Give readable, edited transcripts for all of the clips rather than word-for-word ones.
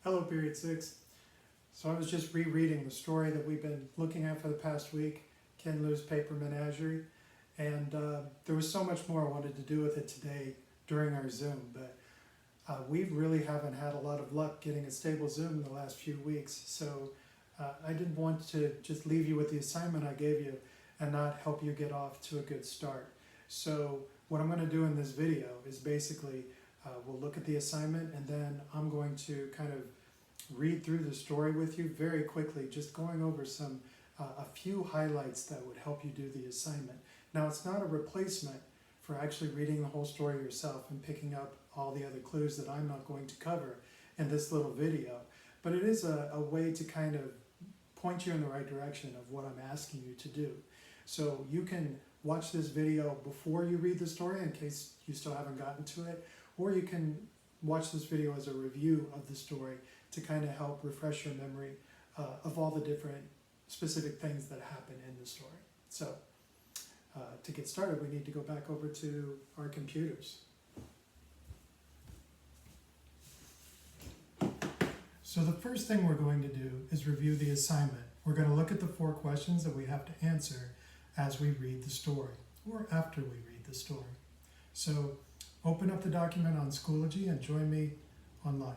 Hello, Period 6. So I was just rereading the story that we've been looking at for the past week, Ken Liu's Paper Menagerie, and there was so much more I wanted to do with it today during our Zoom, but we really haven't had a lot of luck getting a stable Zoom in the last few weeks, so I didn't want to just leave you with the assignment I gave you and not help you get off to a good start. So what I'm going to do in this video is basically we'll look at the assignment, and then I'm going to kind of read through the story with you very quickly, just going over a few highlights that would help you do the assignment. Now, it's not a replacement for actually reading the whole story yourself and picking up all the other clues that I'm not going to cover in this little video, but it is a way to kind of point you in the right direction of what I'm asking you to do. So you can watch this video before you read the story in case you still haven't gotten to it, or you can watch this video as a review of the story to kind of help refresh your memory of all the different specific things that happen in the story. So to get started, we need to go back over to our computers. So the first thing we're going to do is review the assignment. We're going to look at the 4 questions that we have to answer as we read the story, or after we read the story. So open up the document on Schoology and join me online.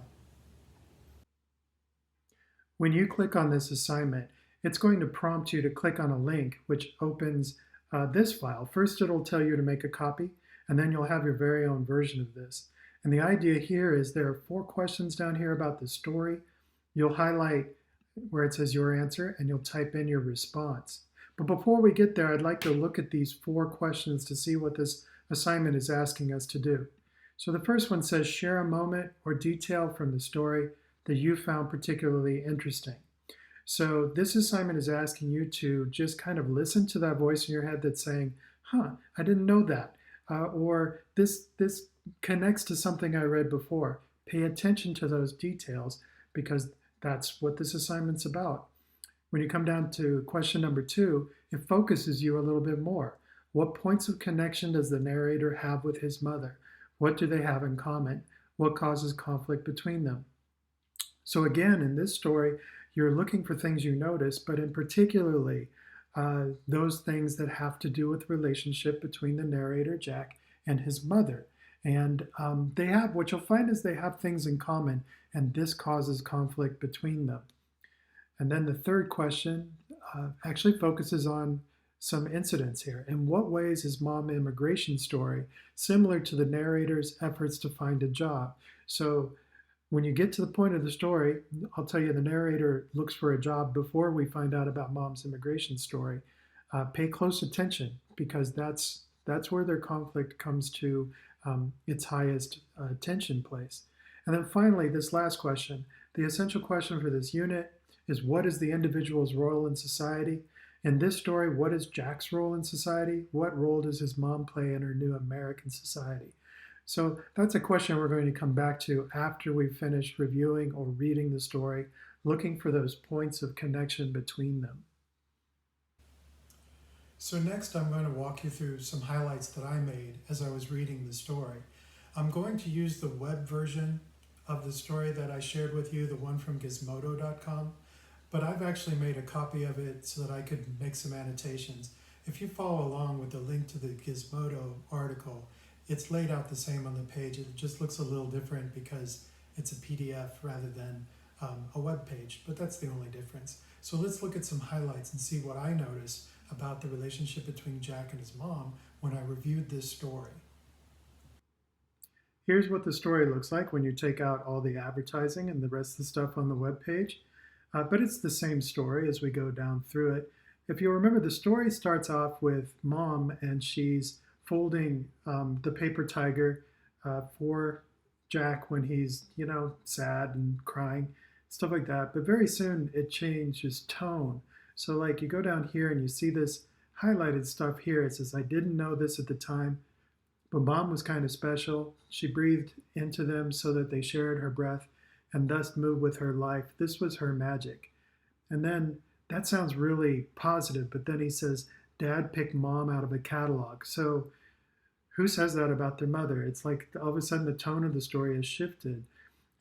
When you click on this assignment, it's going to prompt you to click on a link which opens this file. First, it'll tell you to make a copy, and then you'll have your very own version of this. And the idea here is there are 4 questions down here about the story. You'll highlight where it says your answer, and you'll type in your response. But before we get there, I'd like to look at these 4 questions to see what this assignment is asking us to do. So the first one says, share a moment or detail from the story that you found particularly interesting. So this assignment is asking you to just kind of listen to that voice in your head that's saying, I didn't know that. Or this connects to something I read before. Pay attention to those details because that's what this assignment's about. When you come down to question number 2, it focuses you a little bit more. What points of connection does the narrator have with his mother? What do they have in common? What causes conflict between them? So again, in this story, you're looking for things you notice, but in particularly those things that have to do with the relationship between the narrator, Jack, and his mother. And they have, what you'll find is they have things in common, and this causes conflict between them. And then the third question actually focuses on some incidents here. In what ways is Mom's immigration story similar to the narrator's efforts to find a job? So when you get to the point of the story, I'll tell you the narrator looks for a job before we find out about Mom's immigration story. Pay close attention because that's where their conflict comes to its highest tension place. And then finally, this last question, the essential question for this unit is, what is the individual's role in society? In this story, what is Jack's role in society? What role does his mom play in her new American society? So that's a question we're going to come back to after we've finished reviewing or reading the story, looking for those points of connection between them. So next I'm going to walk you through some highlights that I made as I was reading the story. I'm going to use the web version of the story that I shared with you, the one from gizmodo.com, but I've actually made a copy of it so that I could make some annotations. If you follow along with the link to the Gizmodo article, it's laid out the same on the page. It just looks a little different because it's a PDF rather than a web page, but that's the only difference. So let's look at some highlights and see what I noticed about the relationship between Jack and his mom when I reviewed this story. Here's what the story looks like when you take out all the advertising and the rest of the stuff on the web page. But it's the same story as we go down through it. If you remember, the story starts off with Mom, and she's folding the paper tiger for Jack when he's, sad and crying, stuff like that. But very soon it changes tone. So like you go down here and you see this highlighted stuff here. It says, I didn't know this at the time, but Mom was kind of special. She breathed into them so that they shared her breath and thus moved with her life. This was her magic. And then that sounds really positive, but then he says, Dad picked Mom out of a catalog. So who says that about their mother? It's like all of a sudden the tone of the story has shifted.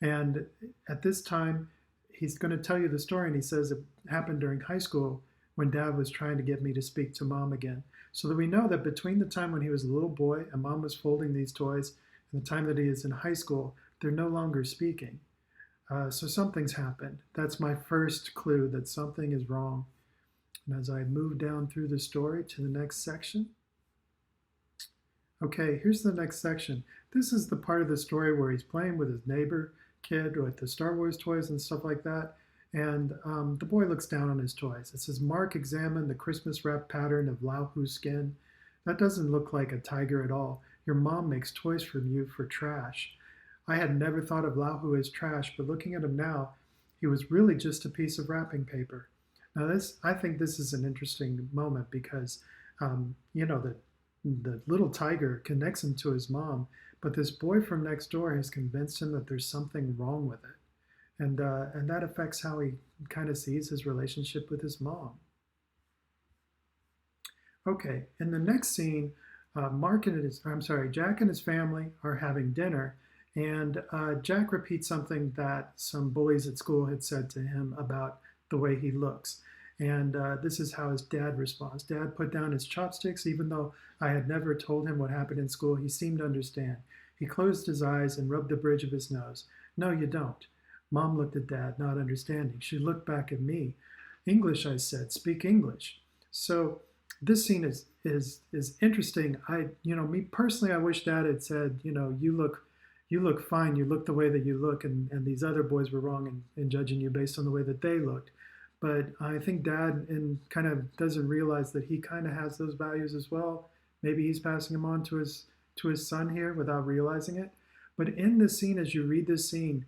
And at this time, he's going to tell you the story, and he says it happened during high school when Dad was trying to get me to speak to Mom again. So that we know that between the time when he was a little boy and Mom was folding these toys and the time that he is in high school, they're no longer speaking. So something's happened. That's my first clue that something is wrong. And as I move down through the story to the next section, okay, here's the next section. This is the part of the story where he's playing with his neighbor kid with the Star Wars toys and stuff like that. And the boy looks down on his toys. It says, Mark examined the Christmas wrap pattern of Lao Hu skin. That doesn't look like a tiger at all. Your mom makes toys for you for trash. I had never thought of Lao Hu as trash, but looking at him now, he was really just a piece of wrapping paper. Now, I think this is an interesting moment because, the little tiger connects him to his mom, but this boy from next door has convinced him that there's something wrong with it, and that affects how he kind of sees his relationship with his mom. Okay, in the next scene, Jack and his family are having dinner, and Jack repeats something that some bullies at school had said to him about the way he looks. And this is how his dad responds. Dad put down his chopsticks, even though I had never told him what happened in school. He seemed to understand. He closed his eyes and rubbed the bridge of his nose. No, you don't. Mom looked at Dad, not understanding. She looked back at me. English, I said. Speak English. So this scene is interesting. Me personally, I wish Dad had said, you look fine. You look the way that you look, and these other boys were wrong in judging you based on the way that they looked. But I think Dad kind of doesn't realize that he kind of has those values as well. Maybe he's passing them on to his son here without realizing it. But in this scene, as you read this scene,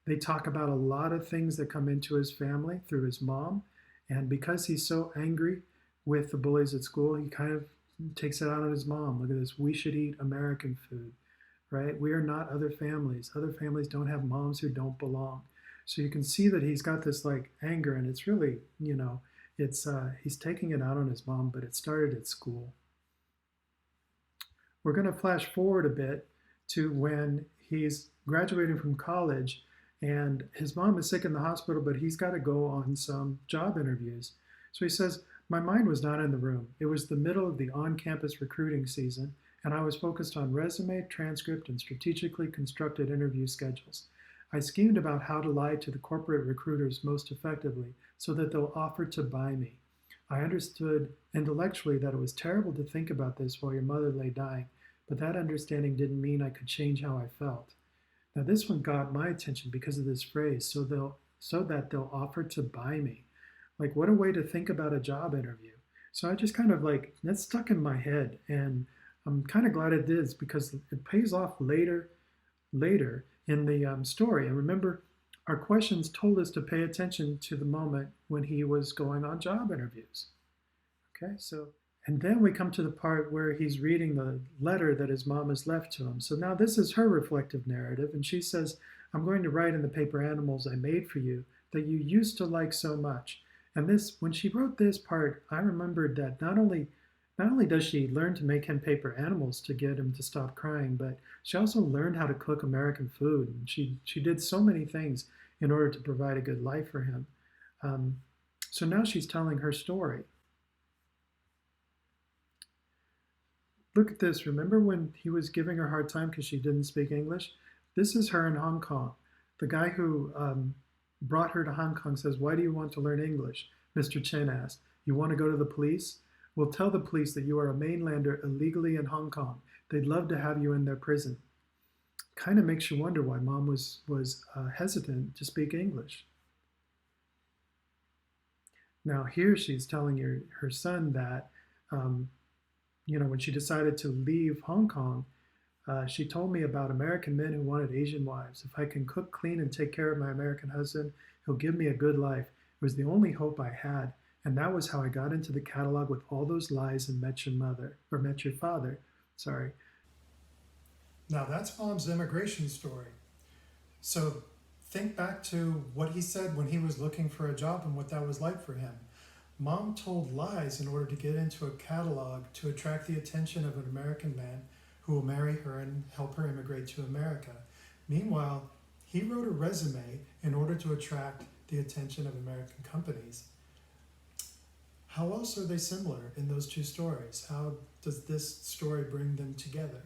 they talk about a lot of things that come into his family through his mom. And because he's so angry with the bullies at school, he kind of takes it out on his mom. Look at this. We should eat American food, right? We are not other families. Other families don't have moms who don't belong. So you can see that he's got this like anger, and it's really, he's taking it out on his mom, but it started at school. We're going to flash forward a bit to when he's graduating from college, and his mom is sick in the hospital, but he's got to go on some job interviews. So he says, my mind was not in the room. It was the middle of the on-campus recruiting season, and I was focused on resume, transcript, and strategically constructed interview schedules. I schemed about how to lie to the corporate recruiters most effectively so that they'll offer to buy me. I understood intellectually that it was terrible to think about this while your mother lay dying, but that understanding didn't mean I could change how I felt. Now this one got my attention because of this phrase, so that they'll offer to buy me. Like, what a way to think about a job interview. So I just kind of that's stuck in my head, and I'm kind of glad it is because it pays off later in the story. And remember, our questions told us to pay attention to the moment when he was going on job interviews. Okay, and then we come to the part where he's reading the letter that his mom has left to him. So now this is her reflective narrative, and she says, I'm going to write in the paper animals I made for you that you used to like so much. And when she wrote this part, I remembered that not only does she learn to make him paper animals to get him to stop crying, but she also learned how to cook American food. And she did so many things in order to provide a good life for him. So now she's telling her story. Look at this. Remember when he was giving her a hard time because she didn't speak English? This is her in Hong Kong. The guy who brought her to Hong Kong says, why do you want to learn English? Mr. Chen asked. You want to go to the police? We'll tell the police that you are a mainlander illegally in Hong Kong. They'd love to have you in their prison. Kind of makes you wonder why Mom was hesitant to speak English. Now here she's telling her son that, when she decided to leave Hong Kong, she told me about American men who wanted Asian wives. If I can cook, clean, and take care of my American husband, he'll give me a good life. It was the only hope I had. And that was how I got into the catalog with all those lies and met your father. Sorry. Now that's Mom's immigration story. So think back to what he said when he was looking for a job and what that was like for him. Mom told lies in order to get into a catalog to attract the attention of an American man who will marry her and help her immigrate to America. Meanwhile, He wrote a resume in order to attract the attention of American companies. How else are they similar in those two stories? How does this story bring them together?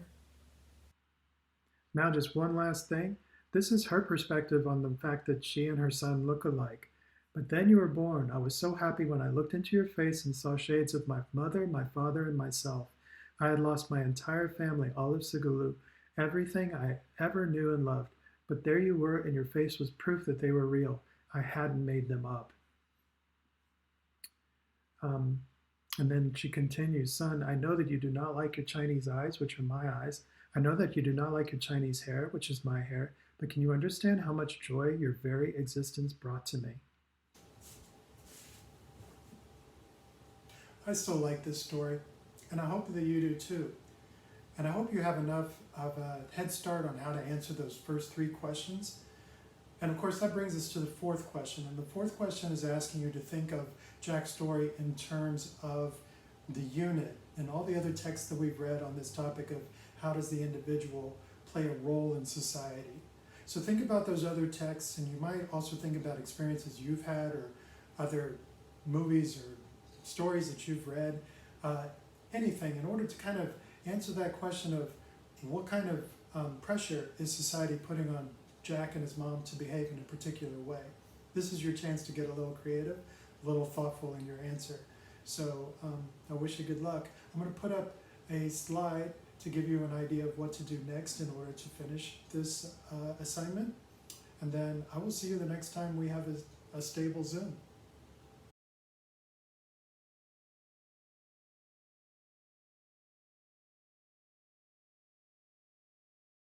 Now, just one last thing. This is her perspective on the fact that she and her son look alike. But then you were born. I was so happy when I looked into your face and saw shades of my mother, my father, and myself. I had lost my entire family, all of Sigulu, everything I ever knew and loved. But there you were, and your face was proof that they were real. I hadn't made them up. Um, and then she continues, Son, I know that you do not like your Chinese eyes, which are my eyes. I know that you do not like your Chinese hair, which is my hair. But can you understand how much joy your very existence brought to me? I still like this story, and I hope that you do too. And I hope you have enough of a head start on how to answer those first three questions. And of course, that brings us to the fourth question. And the fourth question is asking you to think of Jack's story in terms of the unit and all the other texts that we've read on this topic of how does the individual play a role in society. So think about those other texts, and you might also think about experiences you've had or other movies or stories that you've read, anything, in order to kind of answer that question of what kind of pressure is society putting on Jack and his mom to behave in a particular way. This is your chance to get a little creative, a little thoughtful in your answer. So I wish you good luck. I'm going to put up a slide to give you an idea of what to do next in order to finish this assignment. And then I will see you the next time we have a stable Zoom.